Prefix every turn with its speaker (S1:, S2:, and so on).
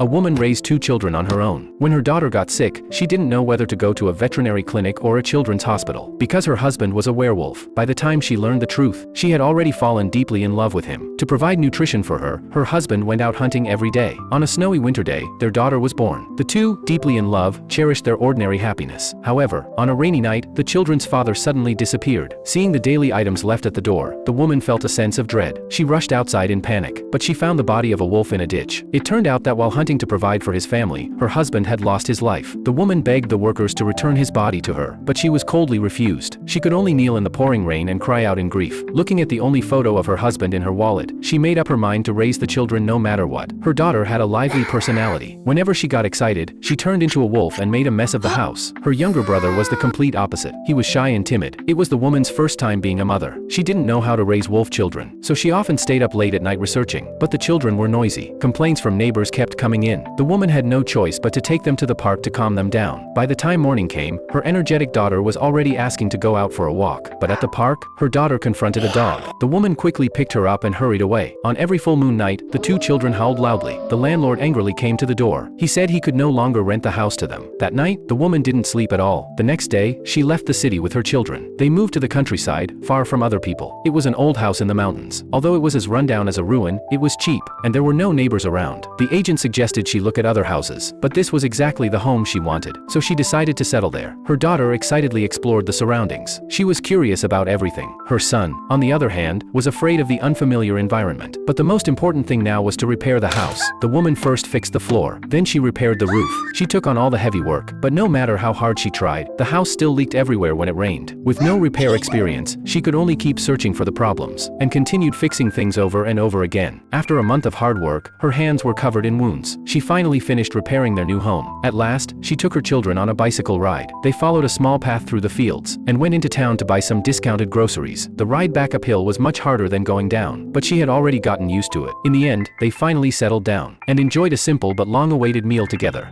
S1: A woman raised 2 children on her own. When her daughter got sick, she didn't know whether to go to a veterinary clinic or a children's hospital, because her husband was a werewolf. By the time she learned the truth, she had already fallen deeply in love with him. To provide nutrition for her, her husband went out hunting every day. On a snowy winter day, their daughter was born. The two, deeply in love, cherished their ordinary happiness. However, on a rainy night, the children's father suddenly disappeared. Seeing the daily items left at the door, the woman felt a sense of dread. She rushed outside in panic, but she found the body of a wolf in a ditch. It turned out that while hunting to provide for his family, her husband had lost his life. The woman begged the workers to return his body to her, but she was coldly refused. She could only kneel in the pouring rain and cry out in grief. Looking at the only photo of her husband in her wallet, she made up her mind to raise the children no matter what. Her daughter had a lively personality. Whenever she got excited, she turned into a wolf and made a mess of the house. Her younger brother was the complete opposite. He was shy and timid. It was the woman's first time being a mother. She didn't know how to raise wolf children, so she often stayed up late at night researching. But the children were noisy. Complaints from neighbors kept coming in. The woman had no choice but to take them to the park to calm them down. By the time morning came, her energetic daughter was already asking to go out for a walk. But at the park, her daughter confronted a dog. The woman quickly picked her up and hurried away. On every full moon night, the 2 children howled loudly. The landlord angrily came to the door. He said he could no longer rent the house to them. That night, the woman didn't sleep at all. The next day, she left the city with her children. They moved to the countryside, far from other people. It was an old house in the mountains. Although it was as rundown as a ruin, it was cheap, and there were no neighbors around. The agent suggested she look at other houses, but this was exactly the home she wanted, so she decided to settle there. Her daughter excitedly explored the surroundings. She was curious about everything. Her son, on the other hand, was afraid of the unfamiliar environment. But the most important thing now was to repair the house. The woman first fixed the floor, then she repaired the roof. She took on all the heavy work, but no matter how hard she tried, the house still leaked everywhere when it rained. With no repair experience, she could only keep searching for the problems, and continued fixing things over and over again. After a month of hard work, her hands were covered in wounds. She finally finished repairing their new home. At last, she took her children on a bicycle ride. They followed a small path through the fields, and went into town to buy some discounted groceries. The ride back uphill was much harder than going down, but she had already gotten used to it. In the end, they finally settled down, and enjoyed a simple but long-awaited meal together.